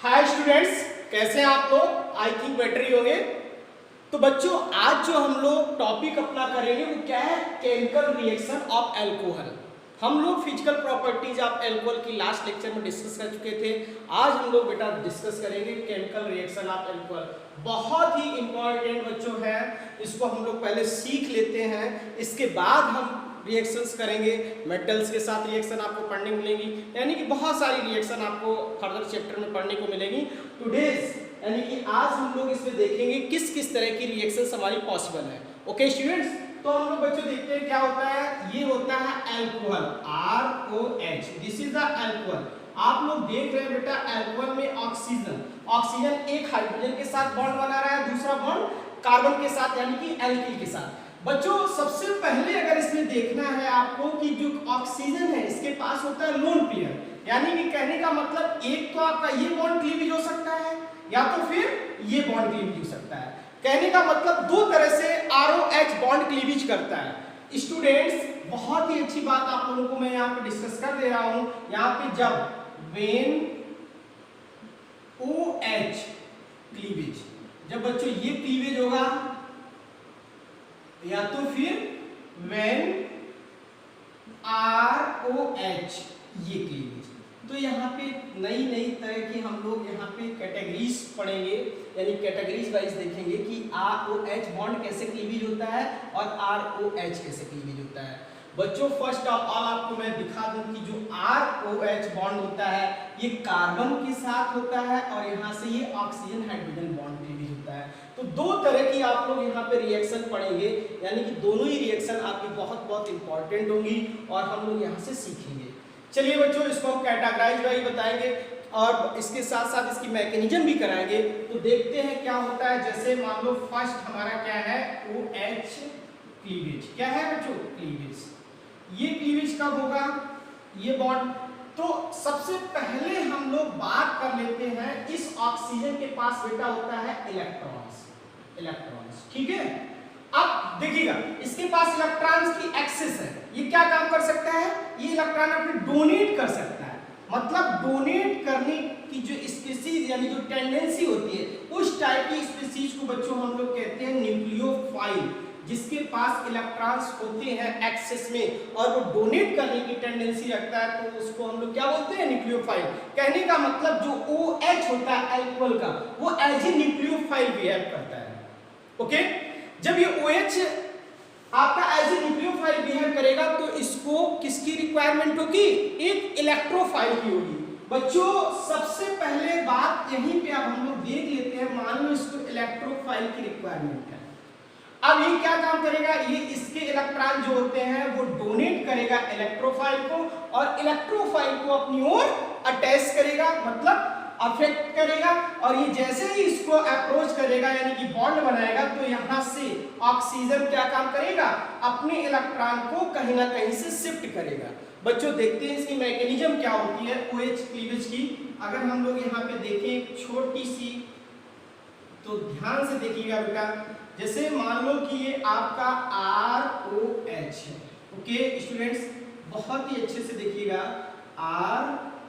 Hi students, कैसे हैं आप लोग? आई थिंक बेटर ही होंगे। तो बच्चों, आज जो हम लोग टॉपिक अपना करेंगे वो क्या है? Chemical reaction of alcohol. हम लोग फिजिकल प्रॉपर्टीज ऑफ अल्कोहल की लास्ट लेक्चर में डिस्कस कर चुके थे। आज हम लोग बेटा डिस्कस करेंगे केमिकल रिएक्शन ऑफ अल्कोहल। बहुत ही इंपॉर्टेंट बच्चों है, इसको हम लोग पहले सीख लेते हैं, इसके बाद हम रिएक्शंस करेंगे। मेटल्स के साथ रिएक्शन आपको पढ़ने मिलेंगी, यानी कि बहुत सारी रिएक्शन आपको फर्दर चैप्टर में पढ़ने को मिलेगी। टुडेज यानी कि आज हम लोग इसमें देखेंगे किस किस तरह की रिएक्शंस हमारी पॉसिबल है। ओके स्टूडेंट्स, तो हम लोग बच्चों देखते हैं क्या होता है। ये होता है alcohol, ROH, this is the alcohol. आप लोग देख रहे हैं बेटा, अल्कोहल में ऑक्सीजन एक हाइड्रोजन के साथ बॉन्ड बना रहा है, दूसरा बॉन्ड कार्बन के साथ यानी कि एल्किल के साथ। बच्चों सबसे पहले अगर इसमें देखना है आपको कि जो ऑक्सीजन है इसके पास होता है लोन पेयर, यानी कि कहने का मतलब एक तो आपका ये बॉन्ड क्लीवेज हो सकता है या तो फिर ये बॉन्ड क्लीवेज हो सकता है। कहने का मतलब दो तरह से ROH बॉन्ड क्लीवेज करता है। स्टूडेंट्स, बहुत ही अच्छी बात आप लोगों को मैं यहाँ पे डिस्कस कर दे रहा हूं। यहाँ पे जब वेन OH क्लीवेज, जब बच्चों ये क्लीवेज होगा या तो फिर when ROH ये क्लीवेज। तो यहाँ पे नई नई तरह की हम लोग यहाँ पे कैटेगरीज पढ़ेंगे, यानी कैटेगरीज वाइज देखेंगे कि ROH बॉन्ड कैसे क्लीवेज होता है और ROH कैसे क्लीवेज होता है। बच्चों फर्स्ट ऑफ ऑल आपको मैं दिखा दूं कि जो ROH बॉन्ड होता है ये कार्बन के साथ होता है और यहाँ से ये ऑक्सीजन हाइड्रोजन बॉन्ड क्लीवेज होता है। तो दो तरह की आप लोग यहाँ पे रिएक्शन पढ़ेंगे, यानी कि दोनों ही रिएक्शन आपकी बहुत बहुत इंपॉर्टेंट होंगी और हम लोग यहाँ से सीखेंगे। चलिए बच्चों, इसको हम कैटेगराइज वाइज बताएंगे और इसके साथ साथ इसकी मैकेनिज्म भी कराएंगे। तो देखते हैं क्या होता है। जैसे मान लो फर्स्ट हमारा क्या है, OH क्लीवेज। क्या है बच्चों? क्लीवेज। ये क्लीवेज कब होगा? ये बॉन्ड। तो सबसे पहले हम लोग बात कर लेते हैं, इस ऑक्सीजन के पास बेटा होता है इलेक्ट्रॉन्स, ठीक है। अब देखिएगा, इसके पास इलेक्ट्रॉन्स की एक्सेस है। ये क्या काम कर सकता है? ये इलेक्ट्रॉन अपने डोनेट कर सकता है। मतलब डोनेट करने की जो स्पीसीज यानी जो टेंडेंसी होती है, उस टाइप की स्पीसीज को बच्चों हम लोग कहते हैं न्यूक्लियोफाइल, जिसके पास इलेक्ट्रॉन्स होते हैं एक्सेस में और वो डोनेट करने की टेंडेंसी रखता है, तो उसको हम लोग क्या बोलते हैं? न्यूक्लियोफाइल। कहने का मतलब जो OH होता है अल्कोहल का, वो एज ए न्यूक्लियोफाइल बिहेव करता है। ओके, जब ये OH आपका एज ए न्यूक्लियोफाइल बिहेव करेगा तो इसको किसकी रिक्वायरमेंट होगी? एक इलेक्ट्रोफाइल की होगी। बच्चों सबसे पहले बात यहीं पे अब हम लोग देख लेते हैं। मान लो इसको इलेक्ट्रोफाइल की रिक्वायरमेंट है। अब ये क्या काम करेगा? ये इसके इलेक्ट्रॉन जो होते हैं वो डोनेट करेगा इलेक्ट्रोफाइल को और इलेक्ट्रोफाइल को अपनी ओर अटैच करेगा, मतलब अफेक्ट करेगा। और ये जैसे ही इसको अप्रोच करेगा यानी कि बॉन्ड बनाएगा, तो यहाँ से ऑक्सीजन क्या काम करेगा? अपने इलेक्ट्रॉन को कहीं ना कहीं से शिफ्ट करेगा। बच्चों देखते हैं इसकी मैकेनिज्म क्या होती है OH क्लीवेज की। अगर हम लोग यहाँ पे देखें छोटी सी, तो ध्यान से देखिएगा बेटा। जैसे मान लो कि ये आपका ROH है। ओके स्टूडेंट्स, बहुत ही अच्छे से देखिएगा। R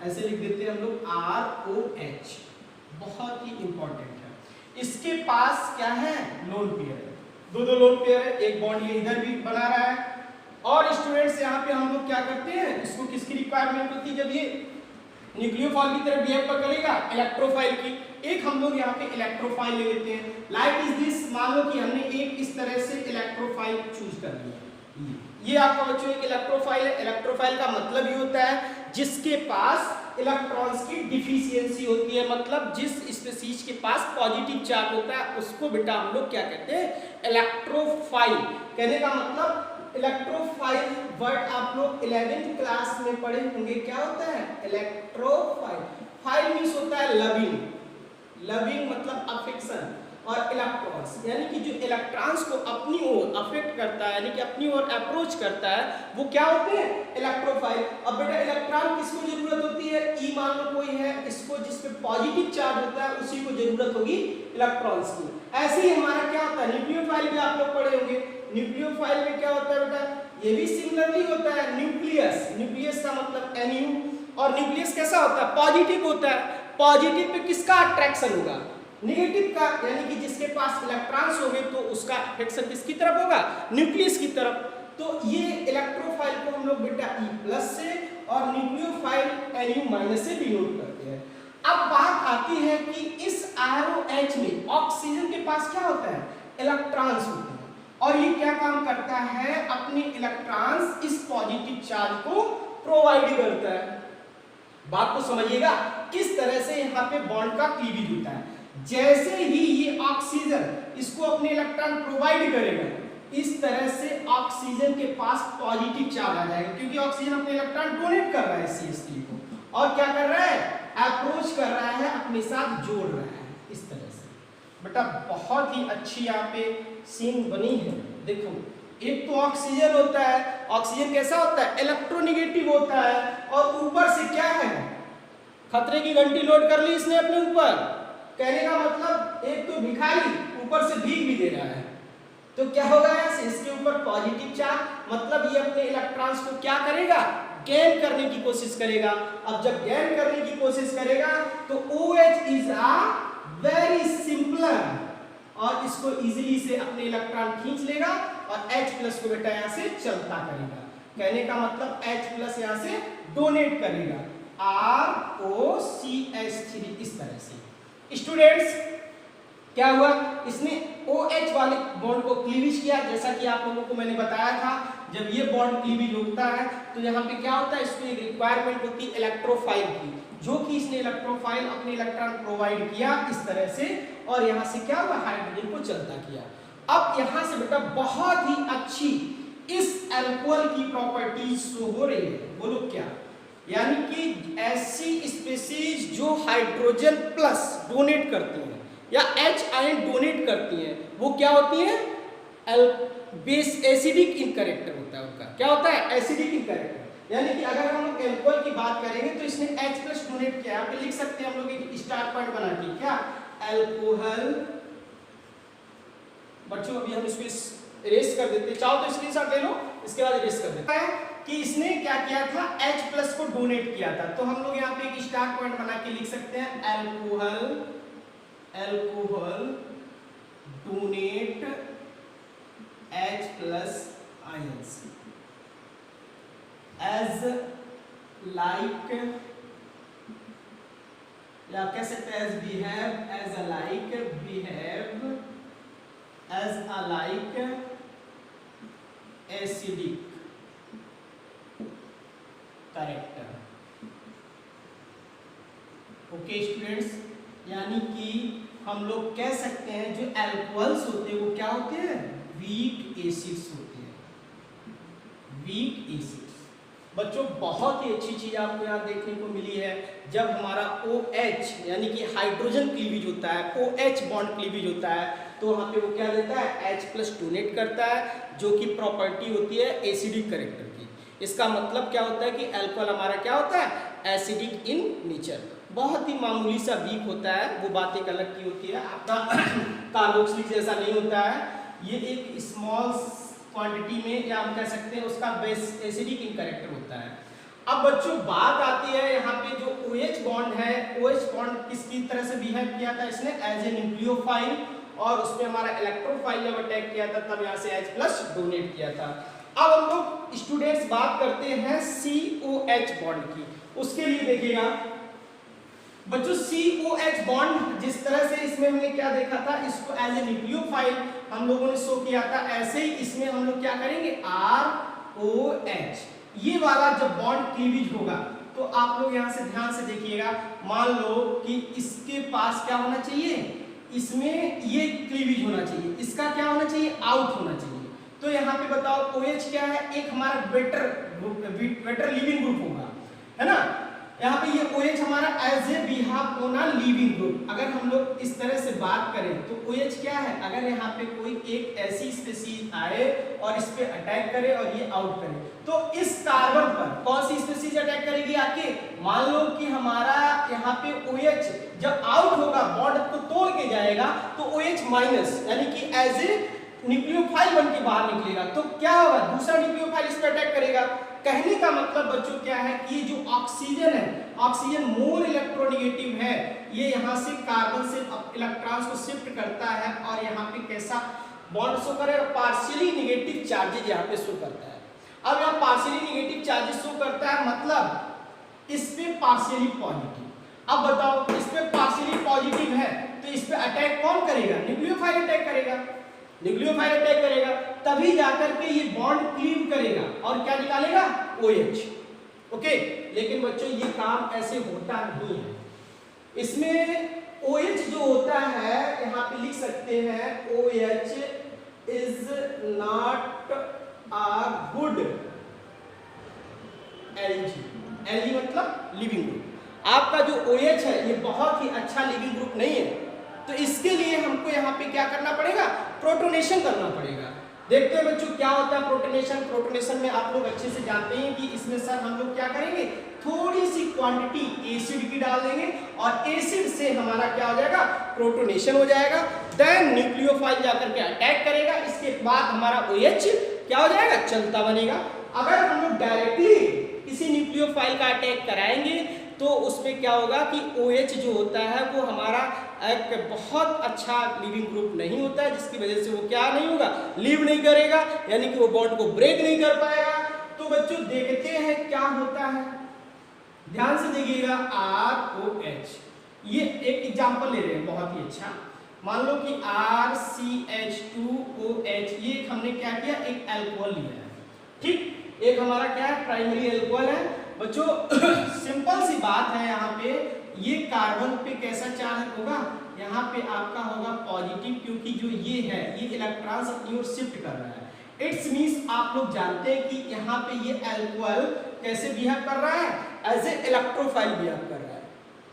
ऐसे लिख देते हैं हम लोग, ROH बहुत ही इंपॉर्टेंट है। इसके पास क्या है? लोन पेयर है। दो लोन पेयर है, एक बॉन्ड ये इधर भी बना रहा है। और स्टूडेंट्स यहाँ पे हम लोग क्या करते हैं, इसको किसकी रिक्वायरमेंट होती है? जब ये न्यूक्लियोफाइल की तरह बिहेव करेगा, इलेक्ट्रोफाइल की। एक हम लोग यहाँ पे इलेक्ट्रोफाइल ले लेते हैं। लाइक इज दिस, मान लो कि हमने एक इस तरह से इलेक्ट्रोफाइल चूज कर लिया। ये आपका बच्चों एक इलेक्ट्रोफाइल है। इलेक्ट्रोफाइल का मतलब ये होता है जिसके पास इलेक्ट्रॉन्स की डिफिशियंसी होती है, मतलब जिस स्पीसीज के पास पॉजिटिव चार्ज होता है उसको बेटा हम लोग क्या कहते हैं? इलेक्ट्रोफाइल। कहने का मतलब इलेक्ट्रोफाइल वर्ड आप लोग 11th क्लास में पढ़े होंगे। क्या होता है? इलेक्ट्रोफाइल। फाइल मींस होता है लविंग, लविंग मतलब अफेक्शन, और इलेक्ट्रॉन्स यानी कि जो इलेक्ट्रॉन्स को अपनी ओर अफेक्ट करता है, यानी कि अपनी ओर अप्रोच करता है, वो क्या होते हैं? इलेक्ट्रोफाइल। अब बेटा इलेक्ट्रॉन किसको जरूरत होती है? ई मान लो कोई है, इसको जिसपे पॉजिटिव चार्ज होता है उसी को जरूरत होगी इलेक्ट्रॉन्स की। ऐसे ही हमारा क्या होता है? न्यूक्लियोफाइल भी आप लोग पढ़े होंगे। न्यूक्लियोफाइल में क्या होता है बेटा? ये भी सिमिलरली होता है न्यूक्लियस। न्यूक्लियस का मतलब NU, और न्यूक्लियस कैसा होता है? पॉजिटिव होता है। पॉजिटिव पे किसका अट्रैक्शन होगा, नेगेटिव का, यानी कि जिसके पास इलेक्ट्रॉन्स होंगे तो उसका अट्रैक्शन किसकी तरफ होगा, न्यूक्लियस की तरफ। तो ये इलेक्ट्रोफाइल को हम लोग बेटा E+ से और न्यूक्लियोफाइल Nu- से डिनोट करते हैं। अब बात आती है कि इस ROH में ऑक्सीजन के पास क्या होता है, इलेक्ट्रॉन्स होते हैं, और ये क्या काम करता है, अपने इलेक्ट्रॉन्स इस पॉजिटिव चार्ज को प्रोवाइड करता है। बात को समझिएगा किस तरह से यहाँ पे बॉन्ड का क्लीवेज होता है। जैसे ही ये ऑक्सीजन इसको अपने इलेक्ट्रॉन प्रोवाइड करेगा, इस तरह से ऑक्सीजन के पास पॉजिटिव चार्ज आ जाएगा, क्योंकि ऑक्सीजन अपने इलेक्ट्रॉन डोनेट कर रहा है CH3 को, और क्या कर रहा है, अप्रोच कर रहा है, अपने साथ जोड़ रहा है। इस तरह से बेटा बहुत ही अच्छी यहाँ पे सीन बनी है। देखो एक तो ऑक्सीजन होता है, ऑक्सीजन कैसा होता है, इलेक्ट्रोनेगेटिव होता है, और ऊपर से क्या है, खतरे की घंटी लोड कर ली इसने अपने ऊपर। कहने का मतलब एक तो भिखारी ऊपर से भीख भी दे रहा है, तो क्या होगा ऐसे, इसके ऊपर पॉजिटिव चार्ज, मतलब ये अपने इलेक्ट्रॉन्स को क्या करेगा, गेन करने की कोशिश करेगा। अब जब गेन करने की कोशिश करेगा तो OH is a very simpler, और इसको इजीली से अपने इलेक्ट्रॉन खींच लेगा और H+ को बेटा यहाँ से चलता करेगा। कहने का मतलब H+ यहाँ से डोनेट करेगा, ROCH3 इस तरह से। स्टूडेंट्स क्या हुआ, इसने OH वाले बॉन्ड को क्लीवेज किया, जैसा कि आप लोगों को मैंने बताया था। जब ये बॉन्ड क्लीवेज होता है तो यहाँ पे क्या होता है, इसको एक रिक्वायरमेंट होती है इलेक्ट्रोफाइल की, जो कि इसने इलेक्ट्रोफाइल अपने इलेक्ट्रॉन प्रोवाइड किया इस तरह से, और यहाँ से क्या हुआ, हाइड्रोजन को चलता किया। अब यहाँ से बेटा बहुत ही अच्छी इस अल्कोहल की प्रॉपर्टीज शो हो रही है। बोलो क्या, यानी कि ऐसी स्पीशीज जो हाइड्रोजन प्लस डोनेट करती हैं या H आयन डोनेट करती हैं, वो क्या होती है, बेस एसिडिक इन कैरेक्टर होता है उनका। क्या होता है, एसिडिक इन कैरेक्टर। यानी कि अगर हम लोग अल्कोहल की बात करेंगे तो इसने H+ डोनेट किया, यहाँ पे लिख सकते हैं हम लोग एक स्टार पॉइंट बना के, क्या, अल्कोहल। बच्चों अभी हम इसको इरेज कर देते, चाहो तो स्क्रीनशॉट ले लो, इसके बाद इरेज कर देते हैं कि इसने क्या किया था, H+ को डोनेट किया था। तो हम लोग यहाँ पे एक स्टार पॉइंट बना के लिख सकते हैं, alcohol donate H+ ions as like, या कह सकते हैं behave as a like, behave as a like acidic character। Okay students, यानी कि हम लोग कह सकते हैं जो अल्कोहल्स होते हैं वो क्या होते हैं, वीक एसिड्स होते हैं, वीक एसिड्स। बच्चों बहुत ही अच्छी चीज आपको यहाँ देखने को मिली है, जब हमारा OH यानी कि हाइड्रोजन क्लीवेज होता है, OH बॉन्ड क्लीवेज होता है, तो वहाँ पे वो क्या देता है, H+ डोनेट करता है, जो कि प्रॉपर्टी होती है एसिडिक कैरेक्टर की। इसका मतलब क्या होता है कि अल्कोहल हमारा क्या होता है, एसिडिक इन नेचर, बहुत ही मामूली सा वीक होता है, वो बात एक अलग की होती है, आपका कार्बोक्सिलिक जैसा नहीं होता है। ये एक स्मॉल क्वांटिटी में, या हम कह सकते हैं उसका बेस एसिडिक इन कैरेक्टर होता है। अब बच्चों बात आती है यहाँ पे जो OH बॉन्ड है, OH बॉन्ड किसकी तरह से बिहेव किया था इसने, एज ए न्यूक्लियोफाइल, और उसमें हमारा इलेक्ट्रोफाइल जब अटैक किया था तब यहाँ से H+ डोनेट किया था। अब हम लोग स्टूडेंट्स बात करते हैं COH बॉन्ड की। उसके लिए देखिएगा बच्चों, COH बॉन्ड जिस तरह से इसमें हमने क्या देखा था, इसको एज ए न्यूक्लियोफाइल हम लोगों ने शो किया था, ऐसे ही इसमें हम लोग क्या करेंगे, ROH, ये वाला जब बॉन्ड क्लीवेज होगा तो आप लोग यहाँ से ध्यान से देखिएगा, मान लो कि इसके पास क्या होना चाहिए, इसमें ये क्लीवेज होना चाहिए, इसका क्या होना चाहिए, आउट होना चाहिए। तो यहाँ पे बताओ OH क्या है, एक हमारा बेटर लिविंग ग्रुप होगा, है ना। यहाँ पे ये OH हमारा as a behave on a living group. अगर हम लोग इस तरह से बात करें तो OH क्या है, अगर यहाँ पे कोई एक ऐसी स्पीशीज आए और इस पे अटैक करे और ये आउट करे, तो इस कार्बन पर कौन सी स्पीशीज अटैक करेगी आके, मान लो कि हमारा यहाँ पे OH जब आउट होगा, बॉन्ड को तोड़ के जाएगा, तो OH माइनस यानी कि एज ए न्यूक्लियोफाइल बन के बाहर निकलेगा, तो क्या होगा, दूसरा न्यूक्लियोफाइल इस पे अटैक करेगा, कहने का मतलब बच्चों क्या है कि ये जो ऑक्सीजन है, ऑक्सीजन मोर इलेक्ट्रोनेगेटिव है, ये यहाँ से कार्बन से इलेक्ट्रॉन्स को शिफ्ट करता है और यहाँ पे कैसा बॉन्ड शो करेगा, पार्शियली नेगेटिव चार्जेज यहाँ पे शो करता है। अब यहाँ पार्शियली नेगेटिव चार्जेस शो करता है मतलब इस पे पार्शियली पॉजिटिव। अब बताओ इस पे पार्शियली पॉजिटिव है तो इस पे अटैक कौन करेगा, न्यूक्लियोफाइल अटैक करेगा, न्यूक्लियोफाइल अटैक करेगा, तभी जाकर के ये बॉन्ड क्लीव करेगा और क्या निकालेगा, OH। ओके, लेकिन बच्चों ये काम ऐसे होता नहीं है। इसमें OH जो होता है यहाँ पे लिख सकते हैं OH is not a good Lg। Lg मतलब लिविंग ग्रुप। आपका जो OH है ये बहुत ही अच्छा लिविंग ग्रुप नहीं है, तो इसके लिए हमको यहाँ पे क्या करना पड़ेगा, प्रोटोनेशन करना पड़ेगा। देखते हैं बच्चों क्या होता है प्रोटोनेशन। प्रोटोनेशन में आप लोग अच्छे से जानते हैं कि इसमें सर हम लोग क्या करेंगे, थोड़ी सी क्वांटिटी एसिड की डाल देंगे और एसिड से हमारा क्या हो जाएगा, प्रोटोनेशन हो जाएगा। देन न्यूक्लियोफाइल जाकर के अटैक करेगा, इसके बाद हमारा OH क्या हो जाएगा, चलता बनेगा। अगर हम लोग डायरेक्टली किसी न्यूक्लियोफाइल का अटैक कराएंगे तो उसमें क्या होगा कि OH जो होता है वो हमारा एक बहुत अच्छा लिविंग ग्रुप नहीं होता है, जिसकी वजह से वो क्या नहीं होगा, लिव नहीं करेगा, यानी कि वो बॉन्ड को ब्रेक नहीं कर पाएगा। तो बच्चों देखते हैं क्या होता है, ध्यान से देखिएगा। ROH, ये एक एग्जांपल ले रहे हैं बहुत ही अच्छा। मान लो कि RCH2OH, ये हमने क्या किया, एक अल्कोहल लिया है, ठीक, एक हमारा क्या है, प्राइमरी अल्कोहल है। बच्चों सिंपल सी बात है, यहाँ पे ये कार्बन पे कैसा चार्ज होगा, यहाँ पे आपका होगा पॉजिटिव, क्योंकि जो ये है ये इलेक्ट्रॉन्स अपनी ओर शिफ्ट कर रहा है। इट्स मींस आप लोग जानते हैं कि यहाँ पे ये अल्कोहल कैसे बिहेव कर रहा है, एज ए इलेक्ट्रोफाइल बिहेव कर रहा है।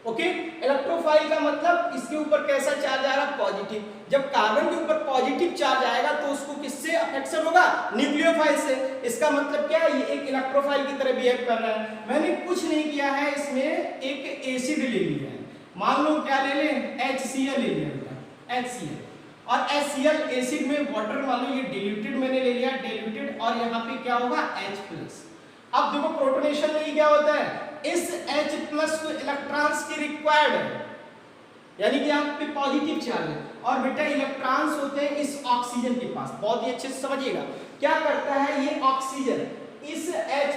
ओके, इलेक्ट्रोफाइल का मतलब इसके ऊपर कैसा चार्ज आ रहा है, पॉजिटिव। जब कार्बन के ऊपर पॉजिटिव चार्ज आएगा तो उसको किससे अफेक्शन होगा, न्यूक्लियोफाइल से। इसका मतलब क्या है, ये एक इलेक्ट्रोफाइल की तरह बिहेव कर रहा है। मैंने कुछ नहीं किया है, इसमें एक एसिड ले लिया है, मान लो क्या ले लें, HCl ले लिया, HCl। और HCl एसिड में वाटर मान लो ये डिल्यूटेड मैंने ले लिया, डिल्यूटेड, और यहाँ पे क्या होगा, H+। अब देखो प्रोटोनेशन में क्या होता है, इस H+ को इलेक्ट्रॉन्स की रिक्वायर्ड है, यानी कि यहाँ पे पॉजिटिव चार्ज है, और बेटा इलेक्ट्रॉन्स होते हैं इस ऑक्सीजन के पास। बहुत ही अच्छे से समझिएगा क्या करता है ये ऑक्सीजन, इस H+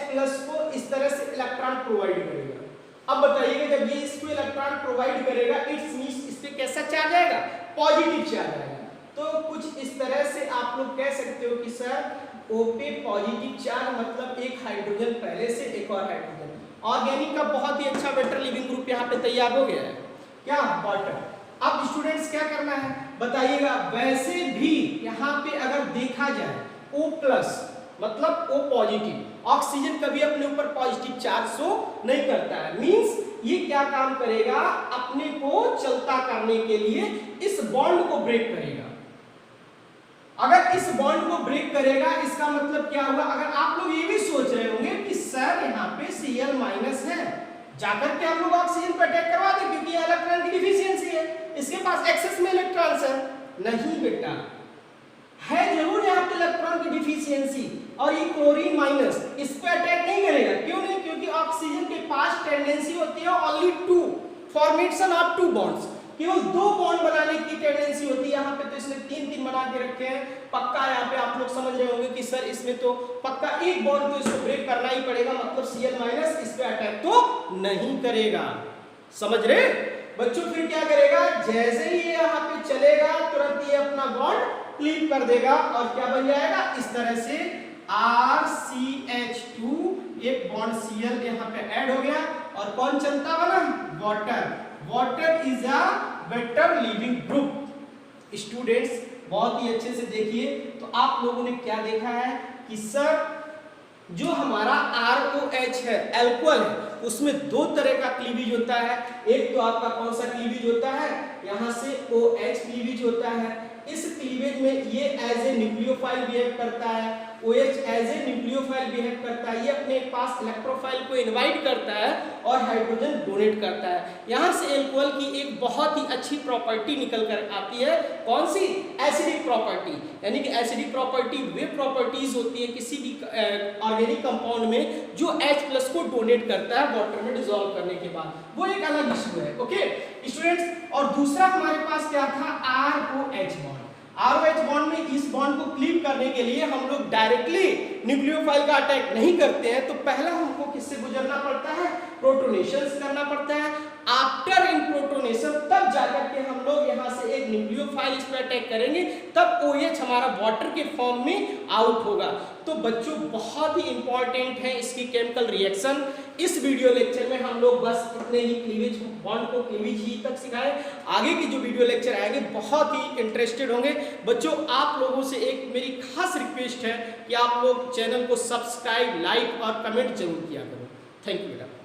को इस तरह से इलेक्ट्रॉन प्रोवाइड करेगा। अब बताइएगा जब ये इसको इलेक्ट्रॉन प्रोवाइड करेगा, इट्स मींस इस पे कैसा चार्ज आएगा, पॉजिटिव चार्ज आएगा। तो कुछ इस तरह से आप लोग कह सकते हो कि सर O पे पॉजिटिव चार्ज मतलब एक हाइड्रोजन पहले से एक और हाइड्रोजन। ऑर्गेनिक का बहुत ही अच्छा बेटर लिविंग ग्रुप यहाँ पे तैयार हो गया है, क्या, वाटर। अब स्टूडेंट्स क्या करना है बताइएगा। वैसे भी यहाँ पे अगर देखा जाए O+ मतलब O पॉजिटिव, ऑक्सीजन कभी अपने ऊपर पॉजिटिव चार्ज शो नहीं करता है। मींस ये क्या काम करेगा, अपने को चलता करने के लिए इस बॉन्ड को ब्रेक करेगा। अगर इस बॉन्ड को ब्रेक करेगा इसका मतलब क्या होगा, अगर आप लोग ये भी सोच रहे होंगे कि सर यहाँ पे Cl- है, जाकर के हम लोग ऑक्सीजन पर अटैक करवा दें क्योंकि इलेक्ट्रॉन की डिफिशियंसी है, इसके पास एक्सेस में इलेक्ट्रॉन्स है। नहीं बेटा, है जरूर यहाँ पे इलेक्ट्रॉन की डिफिशियंसी, और ये क्लोरीन माइनस इस पे अटैक नहीं करेगा। क्यों नहीं, क्योंकि ऑक्सीजन के पास टेंडेंसी होती है ओनली 2 फॉर्मेशन ऑफ 2 बॉन्ड्स, केवल 2 बॉन्ड बनाने की टेंडेंसी होती है। यहाँ पे तो इसने 3 बना के रखे हैं। पक्का यहाँ पे आप लोग समझ रहे होंगे कि सर इसमें तो पक्का एक बॉन्ड को इसको ब्रेक करना ही पड़ेगा, मतलब Cl- इस पे अटैक तो नहीं करेगा। समझ रहे बच्चों, फिर क्या करेगा, जैसे ही ये यहाँ पे चलेगा तुरंत ये अपना बॉन्ड क्लीव कर देगा और क्या बन जाएगा, इस तरह से RCH2, एक बॉन्ड Cl यहाँ पे ऐड हो गया, और कौन चलता बना, water. Water is a better leaving group. Students बहुत ही अच्छे से देखिए, तो आप लोगों ने क्या देखा है कि सर जो हमारा ROH है, अल्कोहल है, उसमें 2 तरह का क्लीवेज होता है। एक तो आपका कौन सा क्लीवेज होता है, यहाँ से OH क्लीवेज होता है, इस क्लीवेज में ये एज ए न्यूक्लियोफाइल बिहेव करता है, OH as a nucleophile behave करता है, ये अपने पास इलेक्ट्रोफाइल को इनवाइट करता है और हाइड्रोजन डोनेट करता है। यहाँ से अल्कोहल की एक बहुत ही अच्छी प्रॉपर्टी निकल कर आती है, कौन सी? Acidic property. यानी कि एसिडिक प्रॉपर्टी वे प्रॉपर्टीज होती है किसी भी ऑर्गेनिक कंपाउंड में जो H+ को डोनेट करता है वाटर में डिसॉल्व करने के बाद, वो एक अलग इशू है। ओके स्टूडेंट्स, और दूसरा हमारे पास क्या था? ROH bond. ROH बॉन्ड में इस बॉन्ड को क्लीव करने के लिए हम लोग डायरेक्टली न्यूक्लियोफाइल का अटैक नहीं करते हैं, तो पहला हमको किससे गुजरना पड़ता है? प्रोटोनेशन करना पड़ता है। आफ्टर इन प्रोटोनेशन तब जाकर के हम लोग यहाँ से एक न्यूक्लियोफाइल इस पर अटैक करेंगे, तब OH हमारा वाटर के फॉर्म में आउट होगा। तो बच्चों बहुत ही इंपॉर्टेंट है इसकी केमिकल रिएक्शन। इस वीडियो लेक्चर में हम लोग बस इतने ही क्लीवेज बॉन्ड को क्लीवेज ही तक सिखाएं। आगे की जो वीडियो लेक्चर आएंगे बहुत ही इंटरेस्टेड होंगे। बच्चों आप लोगों से एक मेरी खास रिक्वेस्ट है कि आप लोग चैनल को सब्सक्राइब, लाइक और कमेंट जरूर किया करो। थैंक यू बेटा।